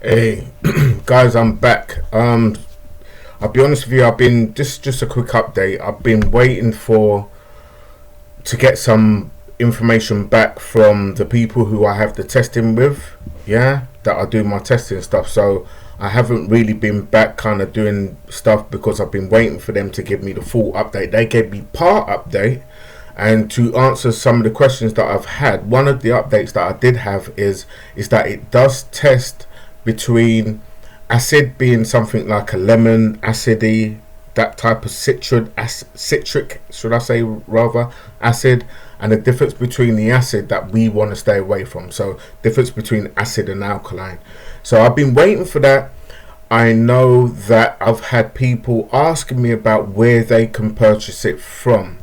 Hey, guys, I'm back. I'll be honest with you. I've been just a quick update. I've been waiting for to get some information back from the people who I have the testing with. Yeah, that I do my testing stuff. So I haven't really been back, kind of doing stuff because I've been waiting for them to give me the full update. They gave me part update, and to answer some of the questions that I've had. One of the updates that I did have is that it does test between acid being something like a lemon, acidy, that type of citric, should I say, rather, acid, and the difference between the acid that we want to stay away from. So difference between acid and alkaline. So I've been waiting for that. I know that I've had people asking me about where they can purchase it from.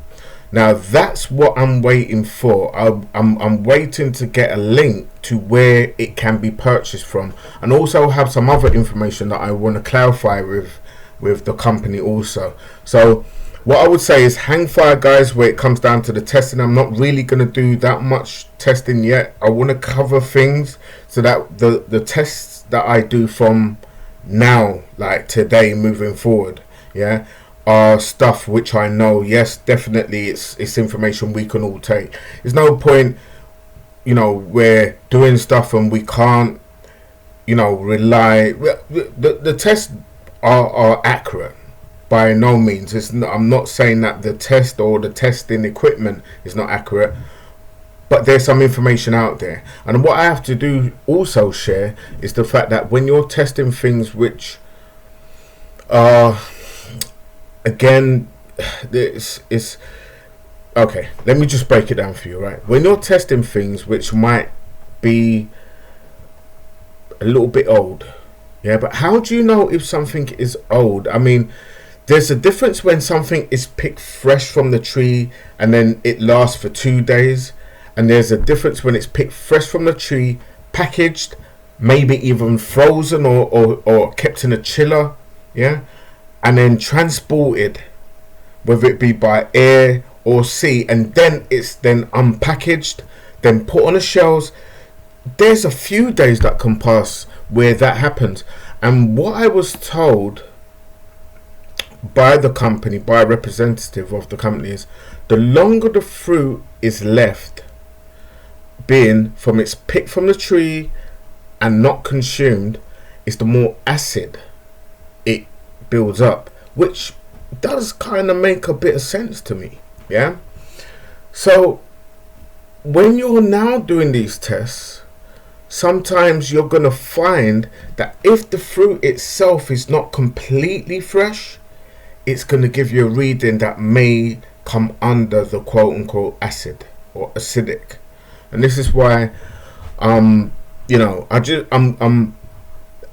Now that's what I'm waiting for. I'm waiting to get a link to where it can be purchased from, and also have some other information that I want to clarify with the company also. So what I would say is hang fire, guys, where it comes down to the testing. I'm not really going to do that much testing yet. I want to cover things so that the tests that I do from now, like today moving forward, yeah, are stuff which I know, yes, definitely it's information we can all take. There's no point, we're doing stuff and we can't, rely. The tests are accurate by no means. I'm not saying that the test or the testing equipment is not accurate, but there's some information out there. And what I have to do also share is the fact that when you're testing things which are, again, this is okay, let me just break it down for you. Right, when you're testing things which might be a little bit old, yeah, but how do you know if something is old? I mean, there's a difference when something is picked fresh from the tree and then it lasts for 2 days, and there's a difference when it's picked fresh from the tree, packaged, maybe even frozen or kept in a chiller, yeah, and then transported, whether it be by air or sea, and then it's then unpackaged, then put on the shelves. There's a few days that can pass where that happens. And what I was told by the company, by a representative of the company, is the longer the fruit is left being from it's picked from the tree and not consumed, is the more acid it builds up, which does kind of make a bit of sense to me. Yeah, so when you're now doing these tests, sometimes you're gonna find that if the fruit itself is not completely fresh, it's gonna give you a reading that may come under the quote-unquote acid or acidic. And this is why I'm a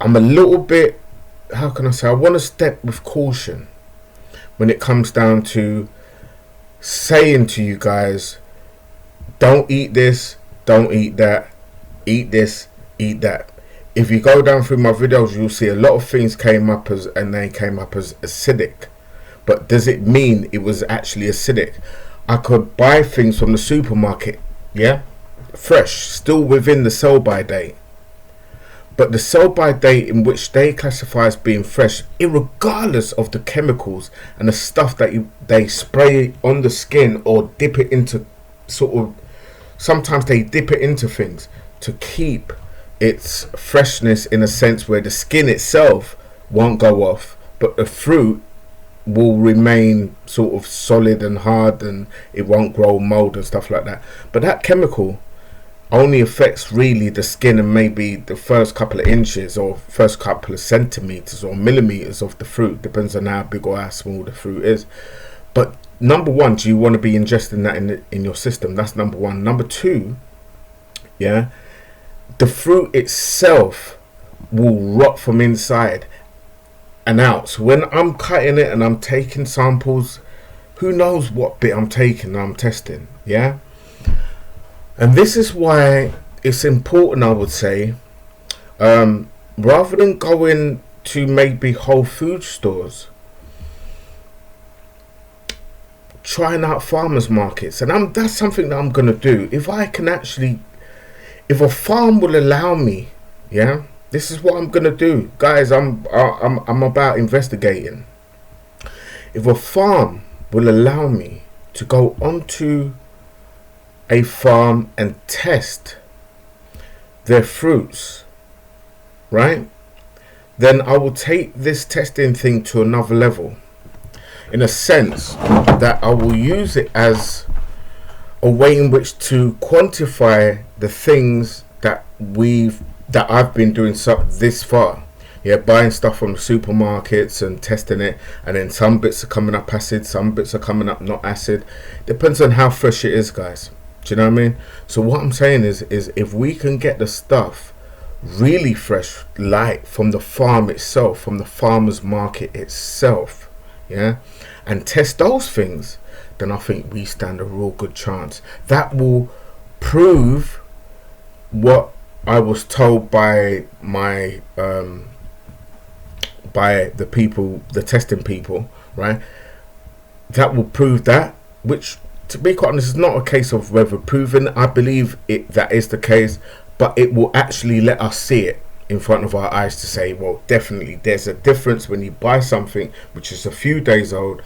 little bit, how can I say, I want to step with caution when it comes down to saying to you guys, don't eat this, don't eat that, eat this, eat that. If you go down through my videos, you'll see a lot of things came up as acidic. But does it mean it was actually acidic? I could buy things from the supermarket, yeah, fresh, still within the sell by date. But the sell by date in which they classify as being fresh, irregardless of the chemicals and the stuff that they spray on the skin or dip it into sometimes they dip it into things to keep its freshness, in a sense where the skin itself won't go off, but the fruit will remain sort of solid and hard and it won't grow mold and stuff like that. But that chemical only affects really the skin and maybe the first couple of inches or first couple of centimeters or millimeters of the fruit, depends on how big or how small the fruit is. But number one, do you want to be ingesting that in your system? That's number one. Number two, yeah, the fruit itself will rot from inside and out. So when I'm cutting it and I'm taking samples, who knows what bit I'm taking and I'm testing, yeah. And this is why it's important, I would say, rather than going to maybe Whole Food stores, trying out farmers markets. And that's something that I'm going to do. If I can actually, if a farm will allow me, yeah, This is what I'm gonna do, guys. I'm about investigating. If a farm will allow me to go onto a farm and test their fruits, right? Then I will take this testing thing to another level, in a sense that I will use it as a way in which to quantify the things that I've been doing this far. Yeah, buying stuff from the supermarkets and testing it, and then some bits are coming up acid, some bits are coming up not acid. Depends on how fresh it is, guys. Do you know what I mean? So what I'm saying is if we can get the stuff really fresh, like from the farm itself, from the farmer's market itself, yeah, and test those things, then I think we stand a real good chance. That will prove what I was told by my by the people, the testing people, right? That will prove that, which, to be quite honest, is not a case of whether proven. I believe it that is the case, but it will actually let us see it in front of our eyes to say, well, definitely there's a difference when you buy something which is a few days old,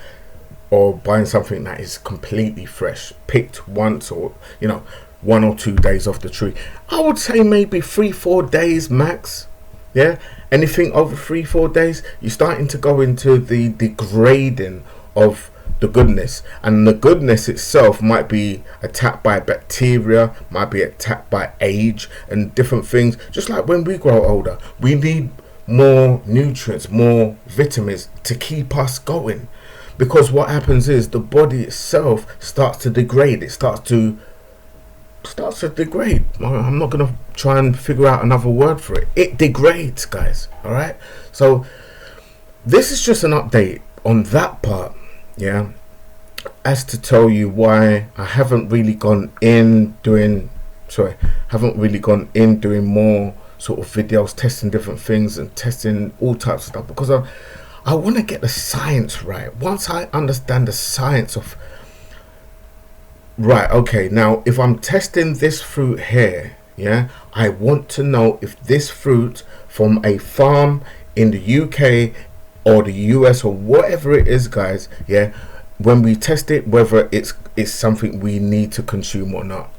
or buying something that is completely fresh, picked once, or 1 or 2 days off the tree. I would say maybe 3-4 days max. Yeah, anything over 3-4 days, you're starting to go into the degrading of the goodness, and the goodness itself might be attacked by bacteria, might be attacked by age and different things. Just like when we grow older, we need more nutrients, more vitamins to keep us going, because what happens is the body itself starts to degrade. It starts to degrade. I'm not gonna try and figure out another word for it. It degrades, guys. All right, so this is just an update on that part, yeah, as to tell you why I haven't really gone in doing more sort of videos, testing different things and testing all types of stuff, because I want to get the science right. Once I understand the science of, right, okay, now if I'm testing this fruit here, yeah, I want to know if this fruit from a farm in the UK or the US or whatever it is, guys, yeah, when we test it, whether it's something we need to consume or not.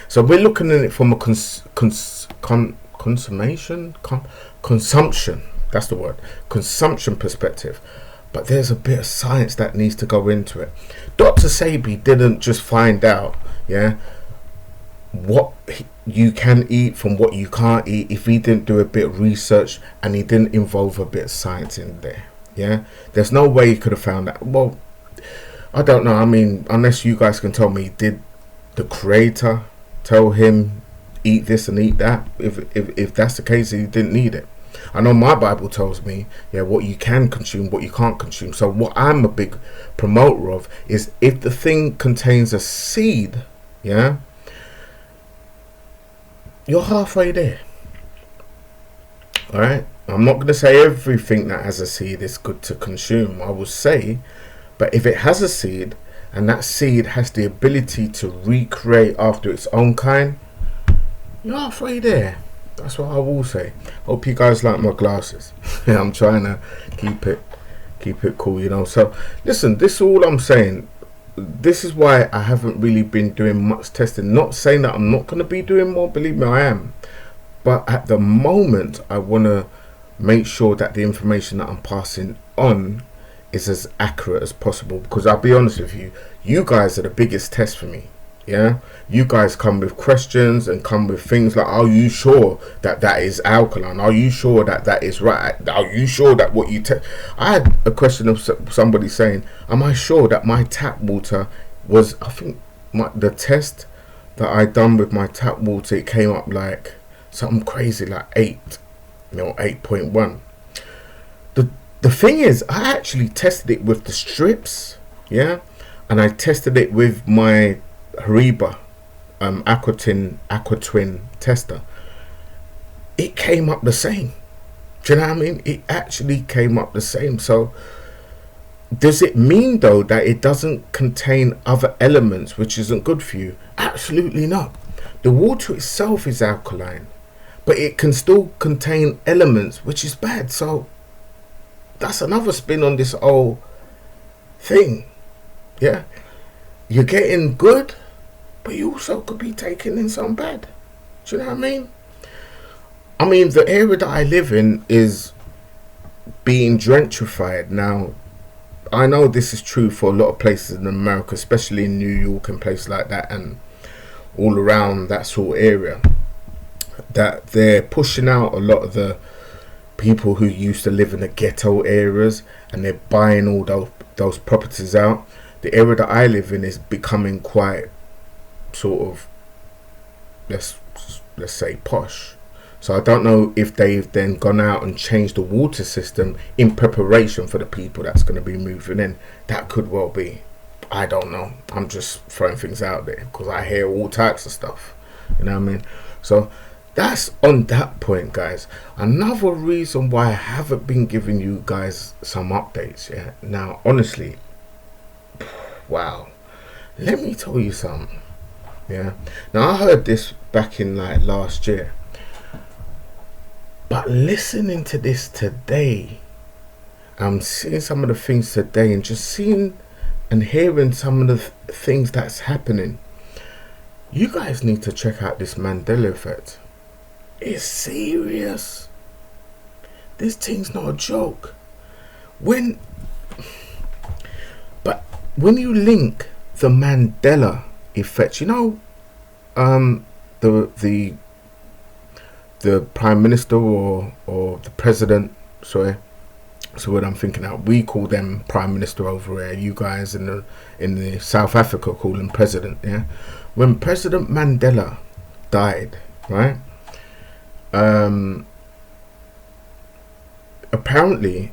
So we're looking at it from a consumption, that's the word, consumption perspective. But there's a bit of science that needs to go into it. Dr. Sebi didn't just find out, yeah, what you can eat from what you can't eat if he didn't do a bit of research and he didn't involve a bit of science in there. Yeah, there's no way he could have found that. Well, I don't know. I mean, unless you guys can tell me, did the creator tell him eat this and eat that? If that's the case, he didn't need it. I know my Bible tells me, yeah, what you can consume, what you can't consume. So what I'm a big promoter of is, if the thing contains a seed, yeah, you're halfway there. All right, I'm not going to say everything that has a seed is good to consume, I will say, but if it has a seed and that seed has the ability to recreate after its own kind, you're halfway there. That's what I will say. Hope you guys like my glasses. Yeah, I'm trying to keep it cool, So listen, this is all I'm saying. This is why I haven't really been doing much testing. Not saying that I'm not going to be doing more, believe me, I am. But at the moment, I want to make sure that the information that I'm passing on is as accurate as possible, because I'll be honest with you, you guys are the biggest test for me. Yeah, you guys come with questions and come with things like, are you sure that that is alkaline? Are you sure that that is right? Are you sure that what you I had a question of somebody saying, am I sure that my tap water was, I think the test that I done with my tap water, it came up like something crazy, like 8.1. The thing is, I actually tested it with the strips, yeah, and I tested it with my Hariba Aquatwin tester. It came up the same. Do you know what I mean? It actually came up the same. So does it mean though that it doesn't contain other elements which isn't good for you? Absolutely not. The water itself is alkaline, but it can still contain elements which is bad. So that's another spin on this whole thing. Yeah, you're getting good, but you also could be taking in some bad. Do you know what I mean? I mean, the area that I live in is being gentrified now. I know this is true for a lot of places in America, especially in New York and places like that, and all around that sort of area, that they're pushing out a lot of the people who used to live in the ghetto areas, and they're buying all those properties out. The area that I live in is becoming quite sort of, let's say, posh. So I don't know if they've then gone out and changed the water system in preparation for the people that's going to be moving in. That could well be. I don't know. I'm just throwing things out there because I hear all types of stuff. You know what I mean? So that's on that point, guys. Another reason why I haven't been giving you guys some updates. Yeah. Now, honestly, wow. Let me tell you something. Yeah. Now, I heard this back in like last year. But listening to this today, I'm seeing some of the things today and just seeing and hearing some of the things that's happening. You guys need to check out this Mandela effect. It's serious. This thing's not a joke. When you link the Mandela effect, you know, the prime minister or the president, sorry, so what I'm thinking out, we call them prime minister over here. You guys in the South Africa call him president. Yeah, when President Mandela died, right? Apparently,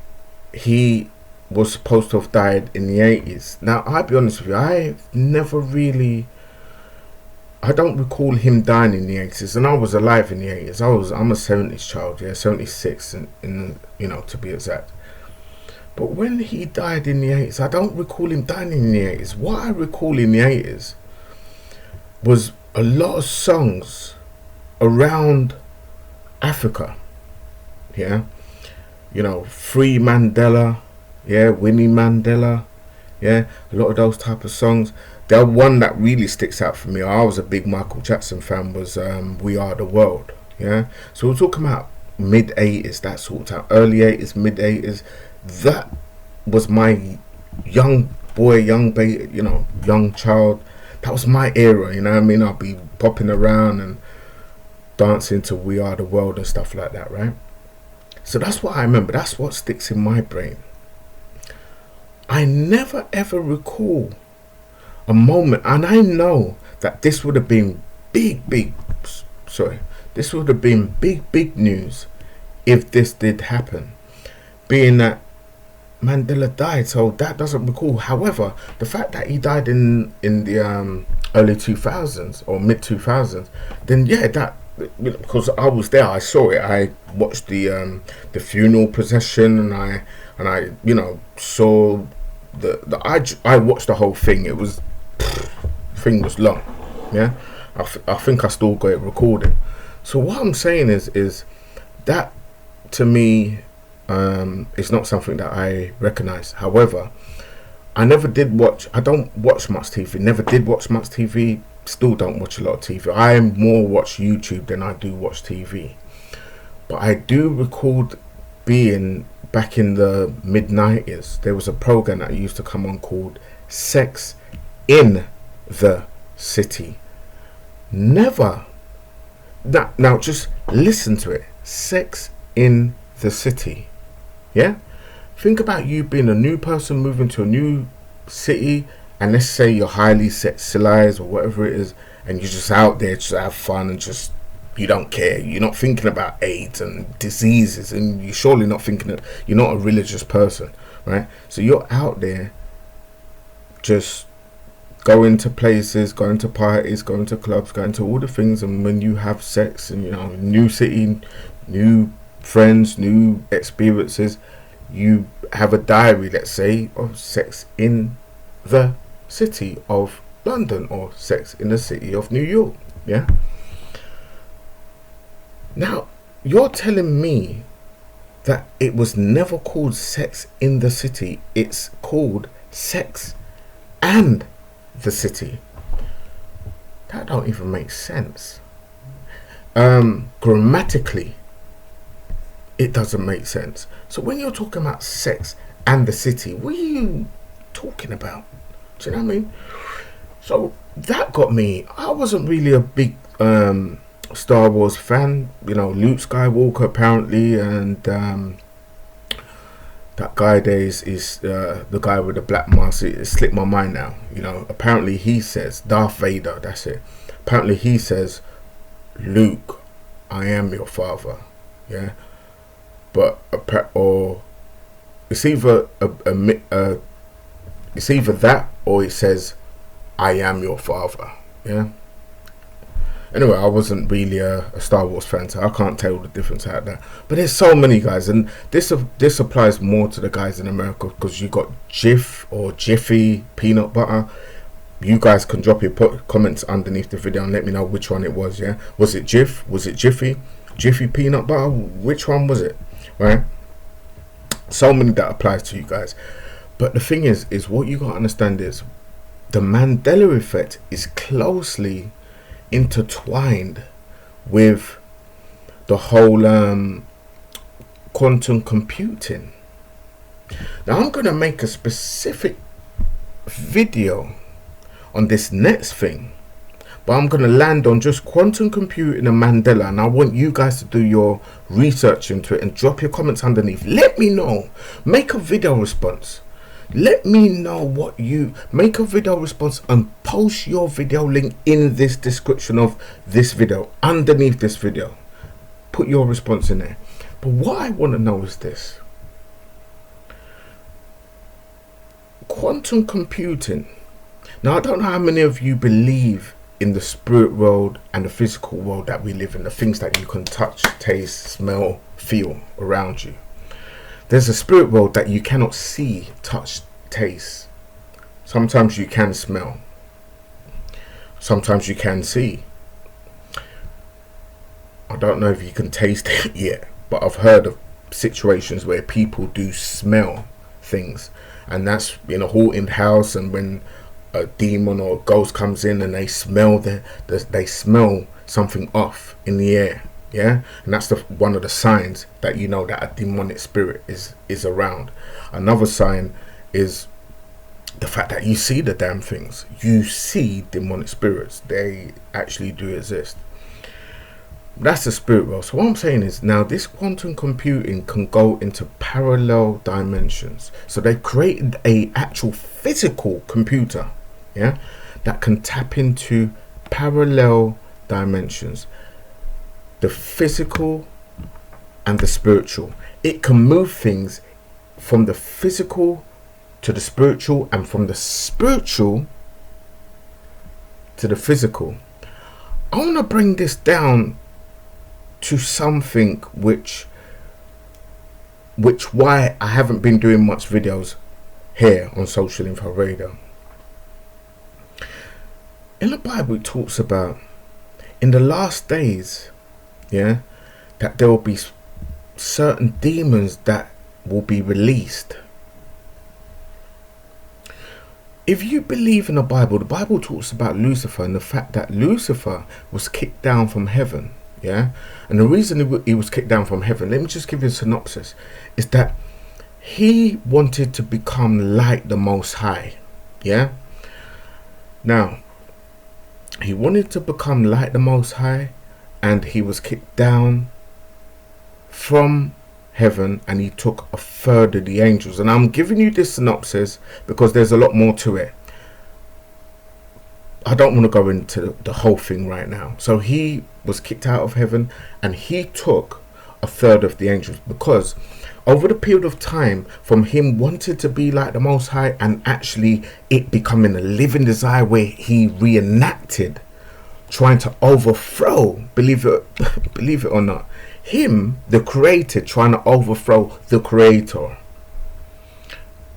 he was supposed to have died in the 80s. Now, I'll be honest with you, I don't recall him dying in the 80s, and I was alive in the 80s. I'm a 70s child, yeah, 76, in you know, to be exact. But when he died in the 80s, I don't recall him dying in the 80s. What I recall in the 80s was a lot of songs around Africa, yeah, you know, Free Mandela, yeah, Winnie Mandela, yeah, a lot of those type of songs. The one that really sticks out for me, I was a big Michael Jackson fan, was We Are the World. Yeah, so we're talking about mid 80s, that sort of time, early 80s, mid 80s. That was my young boy, young baby, you know, young child. That was my era, you know what I mean? I'll be popping around and dancing to We Are the World and stuff like that, right? So that's what I remember. That's what sticks in my brain. I never ever recall a moment, and I know that this would have been big news if this did happen, being that Mandela died. So that doesn't recall. However, the fact that he died in the early 2000s or mid 2000s, then yeah, that, because I was there, I saw it. I watched the funeral procession, and I you know, saw I watched the whole thing. It was, thing was long, yeah. I think I still got it recorded. So what I'm saying is that, to me, is not something that I recognize. However, I don't watch much TV. Never did watch much TV. Still don't watch a lot of TV. I more watch YouTube than I do watch TV. But I do recall being back in the mid-90s. There was a program that used to come on called Sex in the City. Never. Now just listen to it. Sex in the City. Yeah? Think about you being a new person moving to a new city, and let's say you're highly sexualized or whatever it is, and you're just out there just have fun and just, you don't care. You're not thinking about AIDS and diseases, and you're surely not thinking that you're not a religious person, right? So you're out there just going to places, going to parties, going to clubs, going to all the things, and when you have sex and, you know, new city, new friends, new experiences, you have a diary, let's say, of sex in the city of London or sex in the city of New York. Yeah. Now, you're telling me that it was never called Sex in the City. It's called Sex and the City. That don't even make sense. Grammatically, it doesn't make sense. So when you're talking about sex and the city, what are you talking about? Do you know what I mean? So that got me. I wasn't really a big Star Wars fan. You know, Luke Skywalker apparently, and that guy there is the guy with the black mask. It slipped my mind now. You know, apparently he says Darth Vader. That's it. Apparently he says, Luke, I am your father. Yeah, but or it's either it's either that or it says, I am your father. Yeah. Anyway, I wasn't really a Star Wars fan, so I can't tell the difference out there. But there's so many guys, and this applies more to the guys in America, because you got Jif or Jiffy peanut butter. You guys can drop your comments underneath the video and let me know which one it was. Yeah, was it Jif? Was it Jiffy? Jiffy peanut butter? Which one was it? Right? So many that applies to you guys. But the thing is what you gotta understand is the Mandela effect is closely intertwined with the whole quantum computing. Now I'm gonna make a specific video on this next thing, but I'm gonna land on just quantum computing and Mandela, and I want you guys to do your research into it and drop your comments underneath. Let me know. Make a video response. Let me know what you make a video response, and post your video link in this description of this video, underneath this video. Put your response in there. But what I want to know is this: quantum computing. Now, I don't know how many of you believe in the spirit world and the physical world that we live in, the things that you can touch, taste, smell, feel around you. There's a spirit world that you cannot see, touch, taste. Sometimes you can smell. Sometimes you can see. I don't know if you can taste it yet, but I've heard of situations where people do smell things, and that's in a haunted house, and when a demon or a ghost comes in and they smell they smell something off in the air. Yeah, and that's one of the signs that you know that a demonic spirit is around. Another sign is the fact that you see the damn things. You see demonic spirits. They actually do exist. That's the spirit world. So what I'm saying is, now this quantum computing can go into parallel dimensions. So they created a actual physical computer, yeah, that can tap into parallel dimensions. The physical and the spiritual. It can move things from the physical to the spiritual, and from the spiritual to the physical. I want to bring this down to something which why I haven't been doing much videos here on Social Info Radio. In the Bible it talks about in the last days, yeah, that there will be certain demons that will be released. If you believe in the Bible talks about Lucifer and the fact that Lucifer was kicked down from heaven, yeah, and the reason he was kicked down from heaven, let me just give you a synopsis, is that he wanted to become like the Most High, yeah. Now, he wanted to become like the Most High, and he was kicked down from heaven, and he took a third of the angels. And I'm giving you this synopsis because there's a lot more to it. I don't want to go into the whole thing right now. So he was kicked out of heaven, and he took a third of the angels, because over the period of time from him wanting to be like the Most High and actually it becoming a living desire where he reenacted trying to overthrow, believe it or not, him, the creator, trying to overthrow the creator.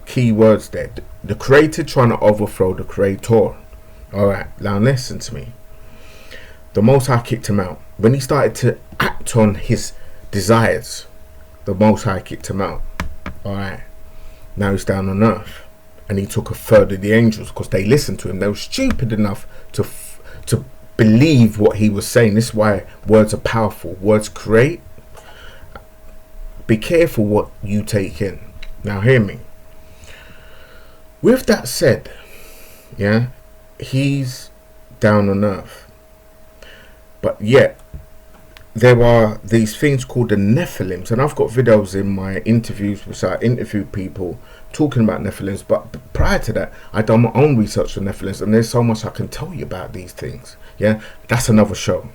Key words there. The creator trying to overthrow the creator. Alright, now listen to me. The Most High kicked him out. When he started to act on his desires, the Most High kicked him out. Alright, now he's down on earth, and he took a third of the angels because they listened to him. They were stupid enough to believe what he was saying. This is why words are powerful. Words create. Be careful what you take in. Now hear me. With that said, yeah, he's down on earth, but yet there are these things called the Nephilims, and I've got videos in my interviews which I interview people talking about Nephilims. But prior to that, I done my own research on Nephilims, and there's so much I can tell you about these things. Yeah, that's another show.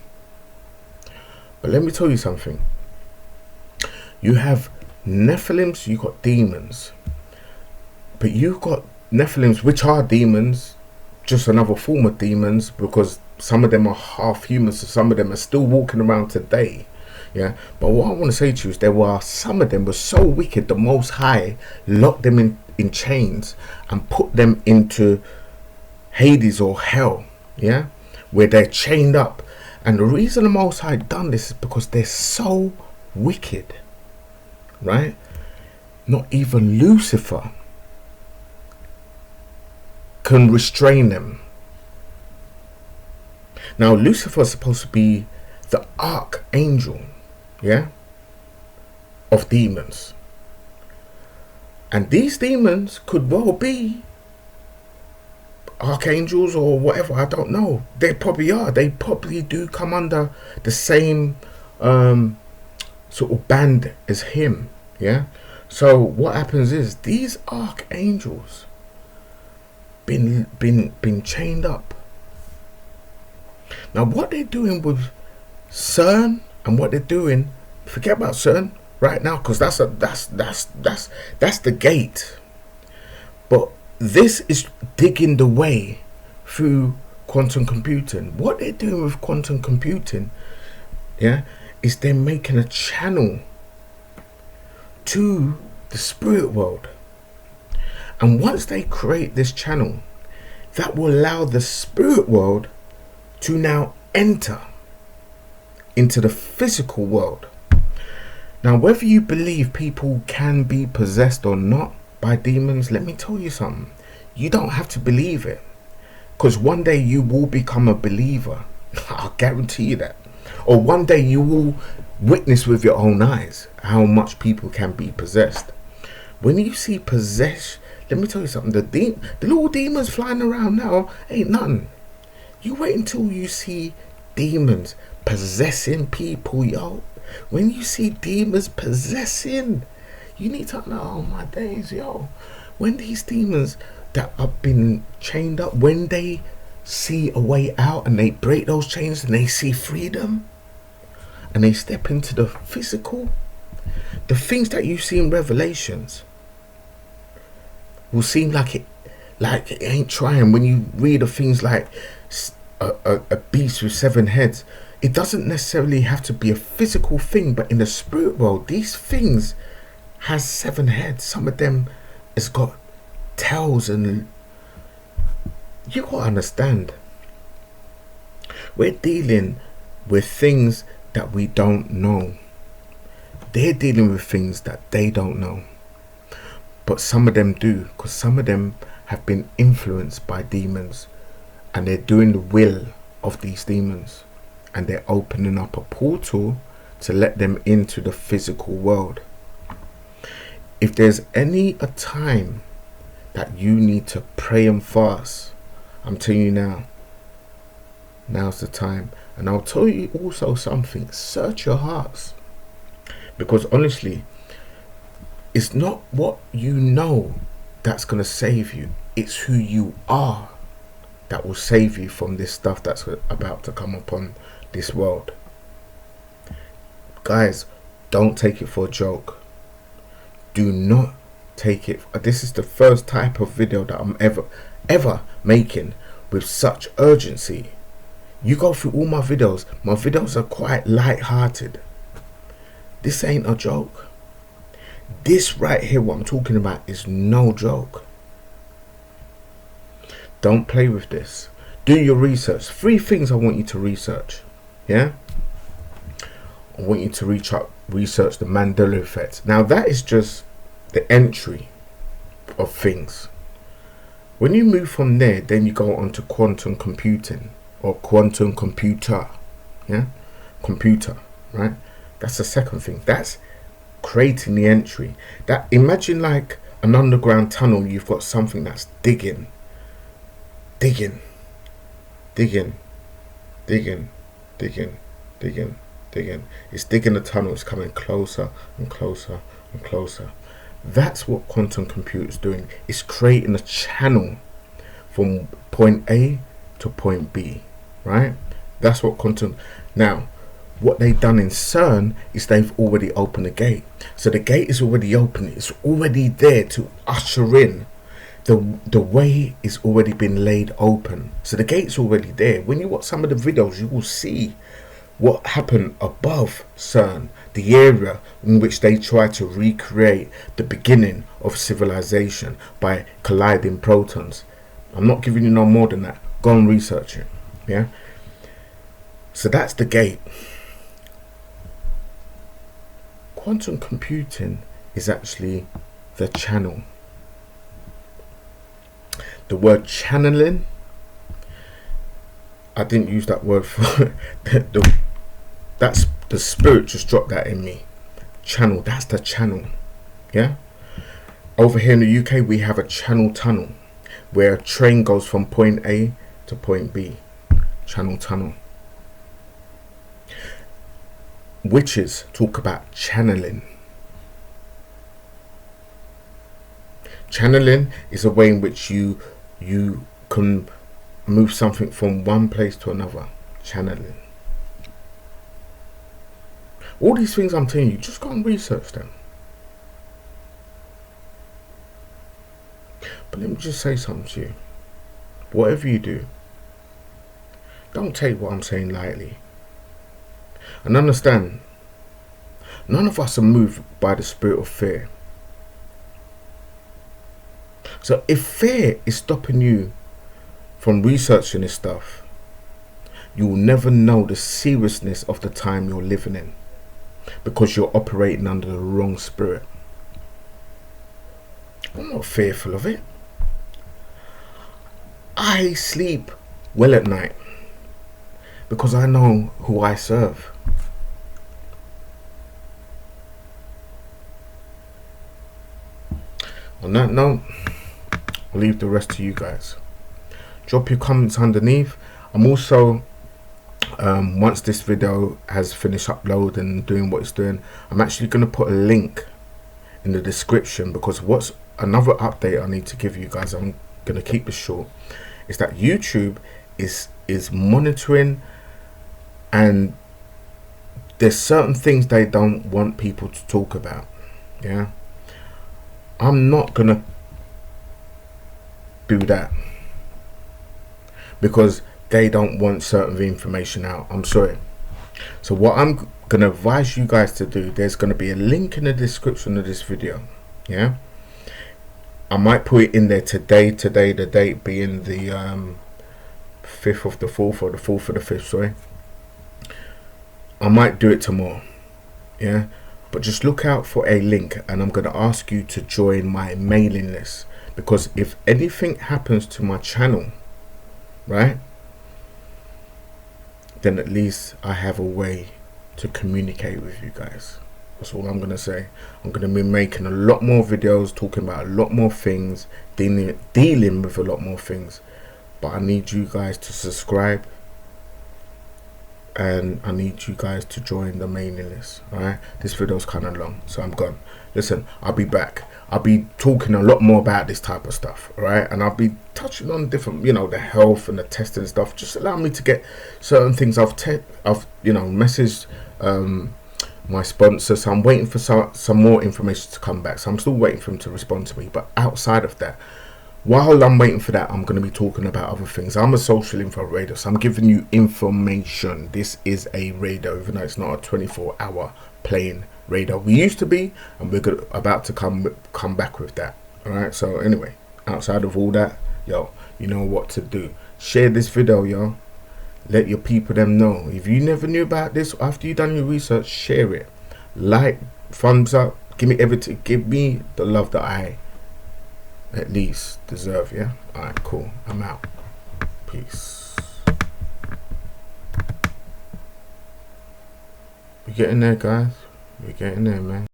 But let me tell you something. You have Nephilims, you got demons, but you've got Nephilims, which are demons, just another form of demons, because some of them are half human, so some of them are still walking around today. Yeah, but what I want to say to you is there were some of them were so wicked, the Most High locked them in chains and put them into Hades or hell, yeah, where they're chained up. And the reason the Most High done this is because they're so wicked, right? Not even Lucifer can restrain them. Now Lucifer is supposed to be the archangel, yeah, of demons, and these demons could well be archangels or whatever. I don't know. They probably are. They probably do come under the same sort of band as him, yeah. So what happens is these archangels been chained up. Now what they're doing with CERN and what they're doing, forget about CERN right now, because that's the gate. But this is digging the way through quantum computing. What they're doing with quantum computing, yeah, is they're making a channel to the spirit world. And once they create this channel, that will allow the spirit world to now enter into the physical world. Now, whether you believe people can be possessed or not by demons, let me tell you something. You don't have to believe it, because one day you will become a believer. I'll guarantee you that. Or one day you will witness with your own eyes how much people can be possessed. When you see possession, let me tell you something. The little demons flying around now ain't nothing. You wait until you see demons possessing people, yo. When you see demons possessing, you need to know, oh my days, yo. When these demons that have been chained up, when they see a way out and they break those chains and they see freedom and they step into the physical, the things that you see in Revelations will seem like it ain't trying. When you read of things like a beast with 7 heads, it doesn't necessarily have to be a physical thing, but in the spirit world, these things has 7 heads. Some of them has got tails, and you gotta understand, we're dealing with things that we don't know. They're dealing with things that they don't know. But some of them do, because some of them have been influenced by demons, and they're doing the will of these demons, and they're opening up a portal to let them into the physical world. If there's a time that you need to pray and fast, I'm telling you now, now's the time. And I'll tell you also something, search your hearts, because honestly, it's not what you know that's going to save you, it's who you are that will save you from this stuff that's about to come upon this world. Guys, don't take it for a joke. Do not take it. This is the first type of video that I'm ever making with such urgency. You go through all my videos are quite light-hearted. This ain't a joke. This right here, what I'm talking about, is no joke. Don't play with this. Do your research. 3 things I want you to research. Yeah? I want you to research the Mandela effect. Now that is just the entry of things. When you move from there, then you go on to quantum computing or quantum computer. Yeah, computer, right? That's the second thing. That's creating the entry. That, imagine like an underground tunnel. You've got something that's digging, digging, digging, digging, digging, digging, digging. It's digging the tunnel. It's coming closer and closer and closer. That's what quantum computer's doing. It's creating a channel from point A to point B, right? That's what quantum. Now, what they've done in CERN is they've already opened the gate. So the gate is already open. It's already there to usher in. The way is already been laid open. So the gate's already there. When you watch some of the videos, you will see what happened above CERN, the area in which they try to recreate the beginning of civilization by colliding protons. I'm not giving you no more than that. Go and research it. Yeah. So that's the gate. Quantum computing is actually the channel. The word channeling, I didn't use that word for that's the spirit just dropped that in me. Channel, that's the channel. Yeah. Over here in the UK, we have a channel tunnel where a train goes from point A to point B. Channel tunnel. Witches talk about channeling. Channeling is a way in which you can move something from one place to another. Channeling. All these things I'm telling you, just go and research them. But let me just say something to you. Whatever you do, don't take what I'm saying lightly. And understand, none of us are moved by the spirit of fear. So if fear is stopping you from researching this stuff, you will never know the seriousness of the time you're living in, because you're operating under the wrong spirit. I'm not fearful of it. I sleep well at night because I know who I serve. On that note, I'll leave the rest to you guys. Drop your comments underneath. I'm also, once this video has finished uploading and doing what it's doing, I'm actually going to put a link in the description, because what's another update I need to give you guys, I'm going to keep it short, is that YouTube is monitoring, and there's certain things they don't want people to talk about. Yeah, I'm not gonna do that because they don't want certain information out. I'm sorry. So what I'm gonna advise you guys to do, there's gonna be a link in the description of this video. Yeah, I might put it in there today, the date being the 5th of the 4th, or the 4th of the 5th, sorry. I might do it tomorrow. Yeah, but just look out for a link, and I'm going to ask you to join my mailing list, because if anything happens to my channel, right, then at least I have a way to communicate with you guys. That's all I'm going to say. I'm going to be making a lot more videos, talking about a lot more things, dealing with a lot more things, but I need you guys to subscribe, and I need you guys to join the mailing list. Alright, this video's kind of long, so I'm gone. Listen, I'll be back. I'll be talking a lot more about this type of stuff, alright, and I'll be touching on different, you know, the health and the testing stuff. Just allow me to get certain things. I've you know, messaged my sponsor, so I'm waiting for some more information to come back. So I'm still waiting for him to respond to me. But outside of that, while I'm waiting for that, I'm going to be talking about other things. I'm a social info radar, so I'm giving you information. This is a radar, even though it's not a 24-hour playing radar. We used to be, and we're about to come back with that. All right. So anyway, outside of all that, yo, you know what to do. Share this video, yo. Let your people them know. If you never knew about this, after you done your research, share it. Like, thumbs up, give me everything. Give me the love that I at least deserve, yeah? Alright, cool. I'm out. Peace. We're getting there, guys. We're getting there, man.